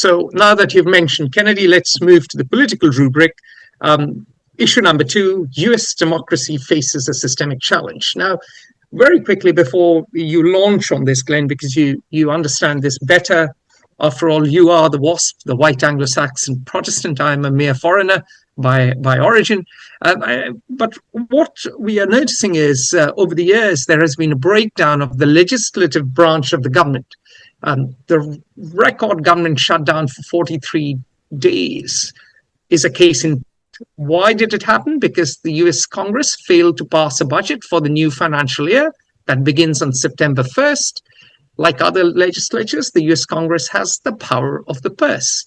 So now that you've mentioned Kennedy, let's move to the political rubric. Issue number 2, US democracy faces a systemic challenge. Now, very quickly before you launch on this, Glenn, because you understand this better. After all, you are the WASP, the white Anglo-Saxon Protestant. I'm a mere foreigner by origin. But what we are noticing is over the years, there has been a breakdown of the legislative branch of the government. The record government shutdown for 43 days is a case in. Why did it happen? Because the US Congress failed to pass a budget for the new financial year that begins on September 1st. Like other legislatures, the US Congress has the power of the purse.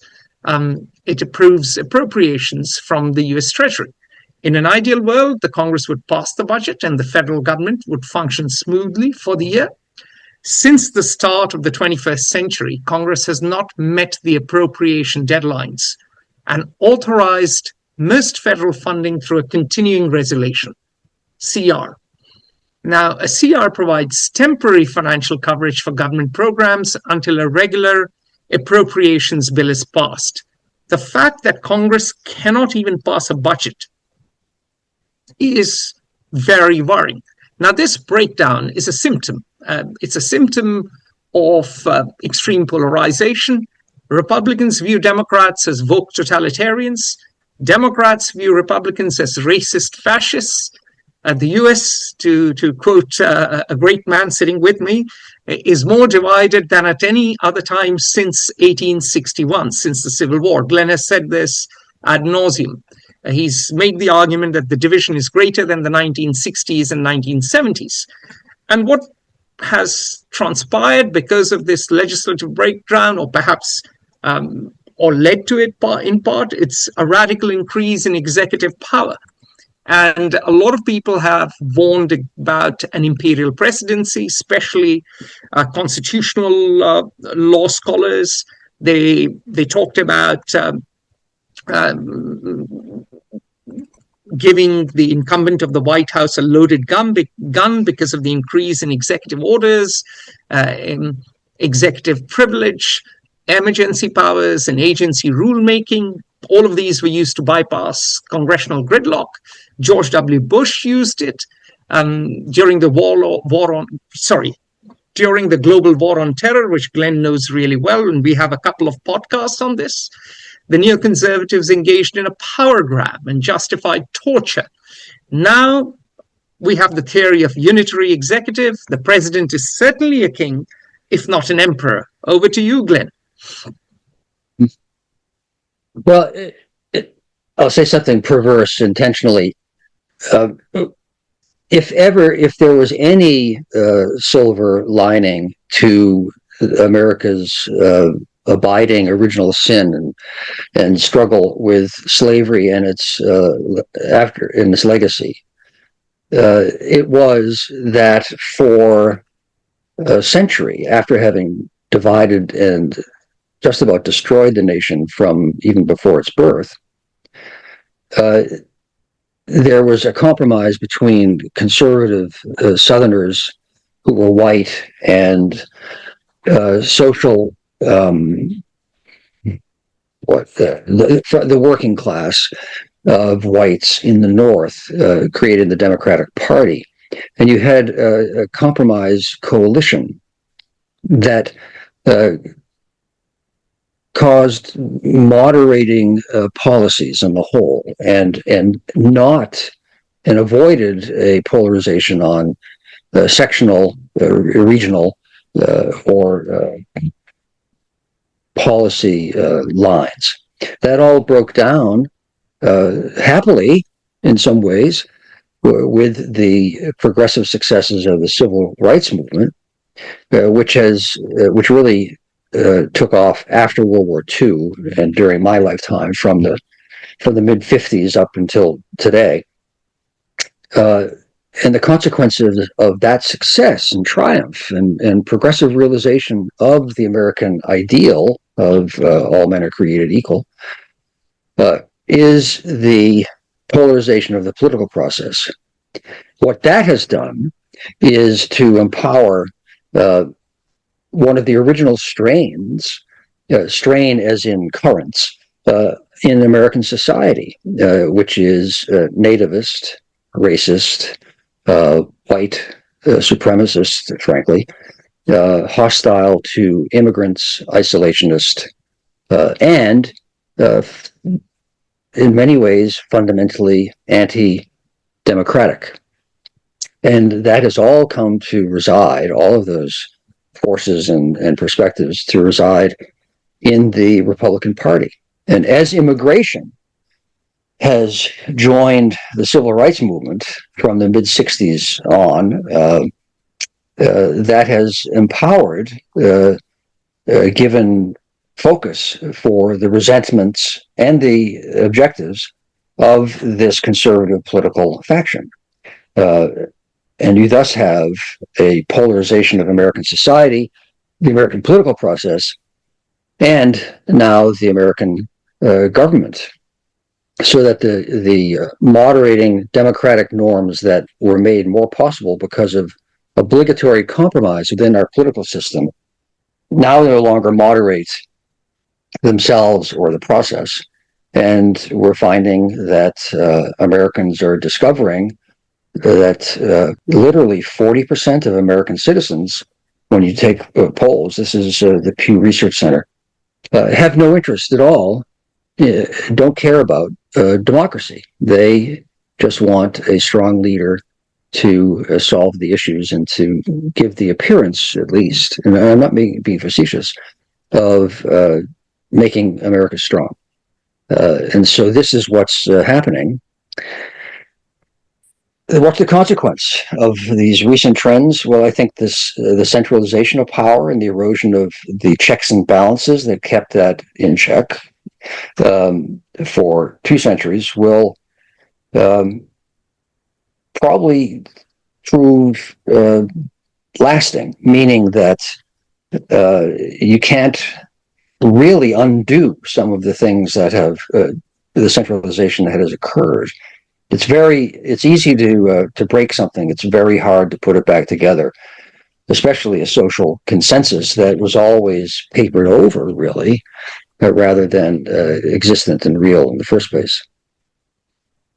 It approves appropriations from the US Treasury. In an ideal world, the Congress would pass the budget and the federal government would function smoothly for the year. Since the start of the 21st century, Congress has not met the appropriation deadlines and authorized most federal funding through a continuing resolution, CR. Now, a CR provides temporary financial coverage for government programs until a regular appropriations bill is passed. The fact that Congress cannot even pass a budget is very worrying. Now, this breakdown is a symptom. It's a symptom of extreme polarization. Republicans view Democrats as woke totalitarians. Democrats view Republicans as racist fascists. The US, to quote a great man sitting with me, is more divided than at any other time since 1861, since the Civil War. Glenn has said this ad nauseum. He's made the argument that the division is greater than the 1960s and 1970s. And what has transpired because of this legislative breakdown, or perhaps or led to it in part, it's a radical increase in executive power. And a lot of people have warned about an imperial presidency, especially constitutional law scholars. They talked about giving the incumbent of the White House a loaded gun because of the increase in executive orders, executive privilege, emergency powers, and agency rulemaking. All of these were used to bypass congressional gridlock. George W. Bush used it during the during the global war on terror, which Glenn knows really well, and we have a couple of podcasts on this. The neoconservatives engaged in a power grab and justified torture. Now we have the theory of unitary executive. The president is certainly a king, if not an emperor. Over to you, Glenn. Well, I'll say something perverse intentionally. If there was any silver lining to America's abiding original sin and struggle with slavery and its legacy, it was that for a century, after having divided and just about destroyed the nation from even before its birth, there was a compromise between conservative Southerners who were white and social the working class of whites in the North created the Democratic Party, and you had a compromise coalition that caused moderating policies on the whole, and avoided a polarization on sectional, regional, or policy lines. That all broke down happily in some ways with the progressive successes of the civil rights movement, which really took off after World War II and during my lifetime, from the mid-50s up until today. And the consequences of that success and triumph and progressive realization of the American ideal of all men are created equal is the polarization of the political process. What that has done is to empower one of the original strains strain as in currents in American society, which is nativist, racist, white supremacist, frankly, hostile to immigrants, isolationist, and in many ways fundamentally anti-democratic. And that has all come to reside, all of those forces and perspectives to reside in the Republican Party. And as immigration has joined the civil rights movement from the mid-60s on, that has empowered, given focus for the resentments and the objectives of this conservative political faction. And you thus have a polarization of American society, the American political process, and now the American government. So that the moderating democratic norms that were made more possible because of obligatory compromise within our political system now no longer moderate themselves or the process. And we're finding that Americans are discovering that literally 40% of American citizens, when you take polls, this is the Pew Research Center, have no interest at all, don't care about democracy. They just want a strong leader to solve the issues and to give the appearance, at least, and I'm not being facetious, of making America strong. And so this is what's happening. What's the consequence of these recent trends? Well, I think the centralization of power and the erosion of the checks and balances that kept that in check for 2 centuries will probably prove lasting, meaning that you can't really undo some of the things that have the centralization that has occurred. It's easy to break something. It's very hard to put it back together, especially a social consensus that was always papered over, really, rather than existent and real in the first place.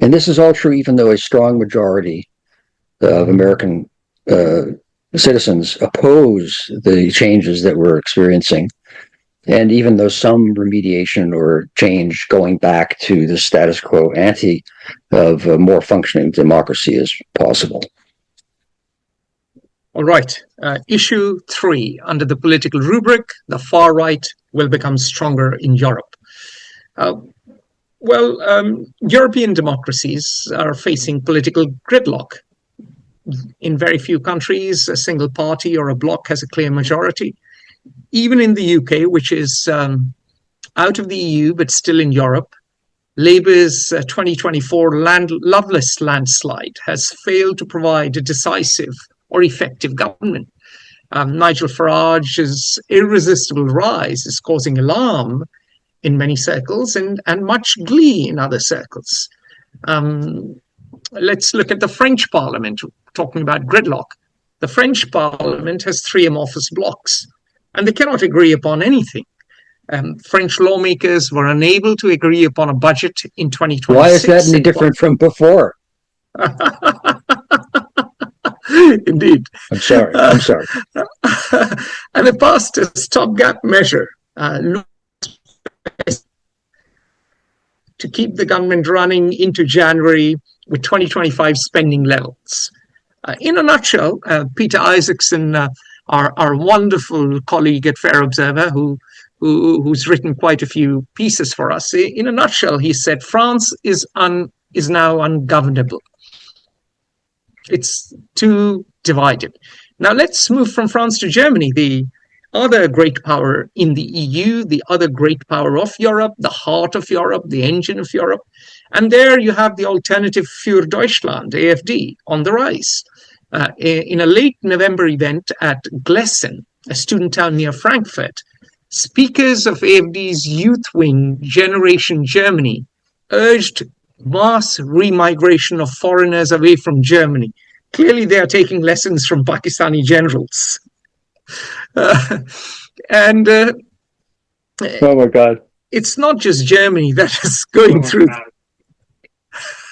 And this is all true even though a strong majority of American citizens oppose the changes that we're experiencing. And even though some remediation or change going back to the status quo ante of a more functioning democracy is possible. All right. Issue 3, under the political rubric, the far right will become stronger in Europe. European democracies are facing political gridlock. In very few countries, a single party or a bloc has a clear majority. Even in the UK, which is out of the EU but still in Europe, Labour's 2024 loveless landslide has failed to provide a decisive or effective government. Nigel Farage's irresistible rise is causing alarm in many circles and much glee in other circles. Let's look at the French Parliament, talking about gridlock. The French Parliament has 3 amorphous blocs, and they cannot agree upon anything. French lawmakers were unable to agree upon a budget in 2026. Why is that any different from before? Indeed. I'm sorry. And it passed a stopgap measure to keep the government running into January with 2025 spending levels. In a nutshell, Peter Isaacson, our wonderful colleague at Fair Observer, who's written quite a few pieces for us, in a nutshell, he said France is now ungovernable. It's too divided. Now let's move from France to Germany, the other great power in the EU, the other great power of Europe, the heart of Europe, the engine of Europe. And there you have the alternative für Deutschland, AfD, on the rise. In a late November event at Glessen, a student town near Frankfurt, speakers of AfD's youth wing, Generation Germany, urged mass remigration of foreigners away from Germany. Clearly, they are taking lessons from Pakistani generals. And Oh my God. It's not just Germany that is going through,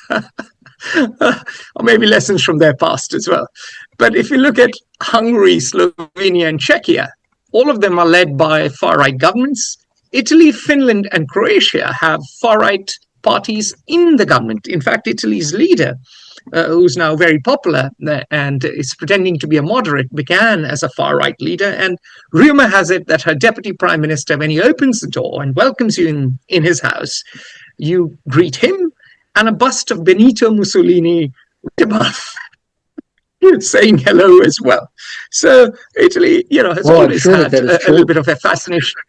or maybe lessons from their past as well. But if you look at Hungary, Slovenia, and Czechia, all of them are led by far right governments. Italy, Finland, and Croatia have far right parties in the government. In fact, Italy's leader, who's now very popular and is pretending to be a moderate, began as a far right leader. And rumor has it that her deputy prime minister, when he opens the door and welcomes you in his house, you greet him and a bust of Benito Mussolini above saying hello as well. So Italy, has always sure had a little bit of a fascination.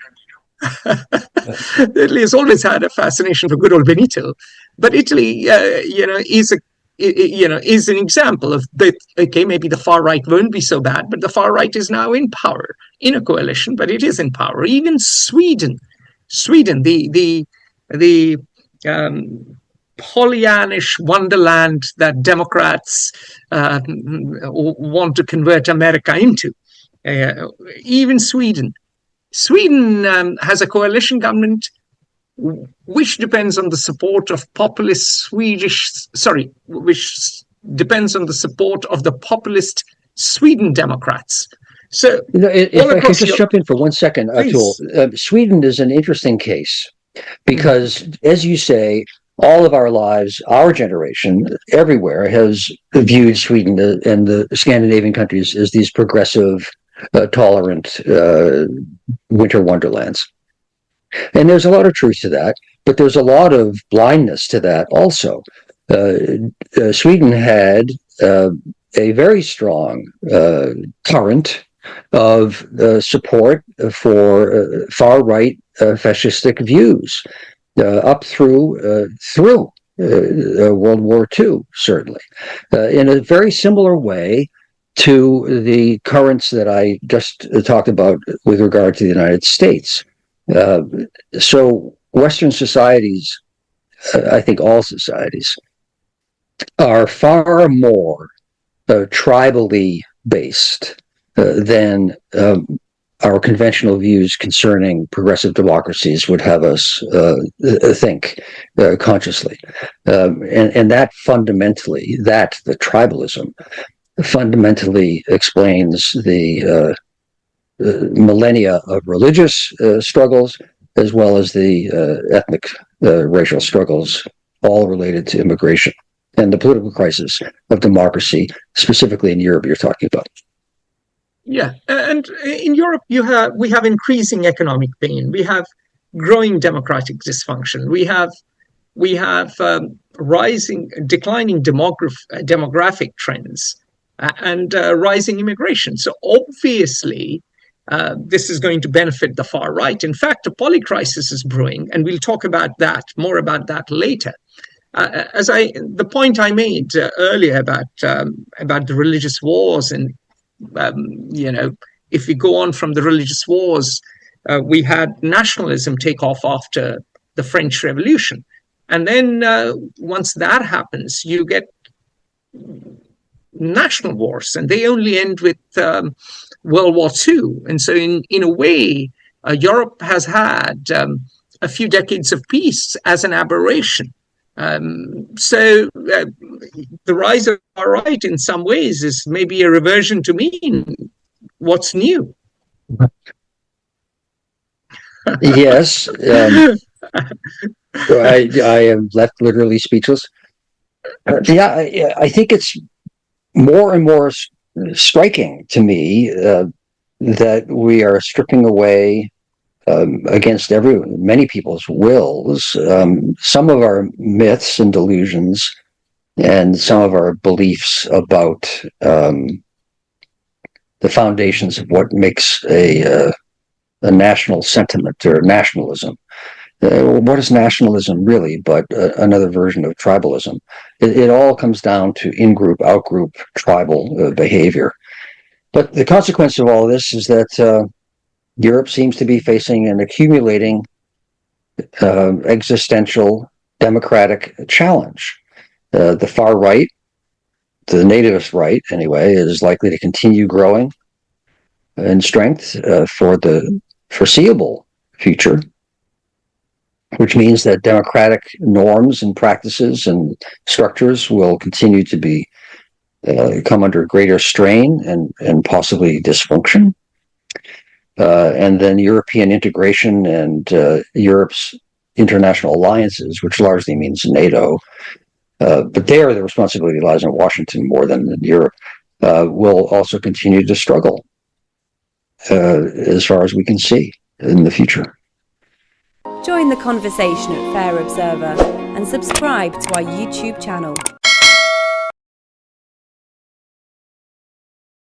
Italy has always had a fascination for good old Benito, but Italy, is an example of that. Okay, maybe the far right won't be so bad, but the far right is now in power in a coalition, but it is in power. Even Sweden, the Pollyannish wonderland that Democrats want to convert America into. Even Sweden has a coalition government which depends on the support of which depends on the support of the populist Sweden Democrats. So, if I could just jump in for 1 second, Atul, Sweden is an interesting case because, as you say, all of our lives, our generation, everywhere has viewed Sweden and the Scandinavian countries as these progressive, tolerant winter wonderlands. And there's a lot of truth to that, but there's a lot of blindness to that also. Sweden had a very strong current of support for far-right fascistic views up through World War II, certainly, in a very similar way to the currents that I just talked about with regard to the United States. So Western societies, I think all societies, are far more tribally based than our conventional views concerning progressive democracies would have us think consciously. And that fundamentally, the tribalism, fundamentally explains the millennia of religious struggles, as well as the ethnic racial struggles, all related to immigration and the political crisis of democracy, specifically in Europe you're talking about. Yeah, and in Europe we have increasing economic pain. We have growing democratic dysfunction. We have declining demographic trends and rising immigration. So obviously, this is going to benefit the far right. In fact, a polycrisis is brewing, and we'll talk about more about that later. The point I made earlier about the religious wars, and if we go on from the religious wars, we had nationalism take off after the French Revolution, and then once that happens, you get national wars, and they only end with World War II. And so, in a way, Europe has had a few decades of peace as an aberration. So the rise of our right in some ways is maybe a reversion to mean what's new. Yes. I am left literally speechless. I think it's more and more striking to me that we are stripping away against many people's wills, some of our myths and delusions, and some of our beliefs about the foundations of what makes a national sentiment or nationalism. What is nationalism really but another version of tribalism? It all comes down to in-group, out-group tribal behavior. But the consequence of all this is that Europe seems to be facing an accumulating existential democratic challenge. The far right, the nativist right anyway, is likely to continue growing in strength for the foreseeable future, which means that democratic norms and practices and structures will continue to be come under greater strain and possibly dysfunction. And then European integration and Europe's international alliances, which largely means NATO, but there the responsibility lies in Washington more than in Europe, will also continue to struggle as far as we can see in the future. Join the conversation at Fair Observer and subscribe to our YouTube channel.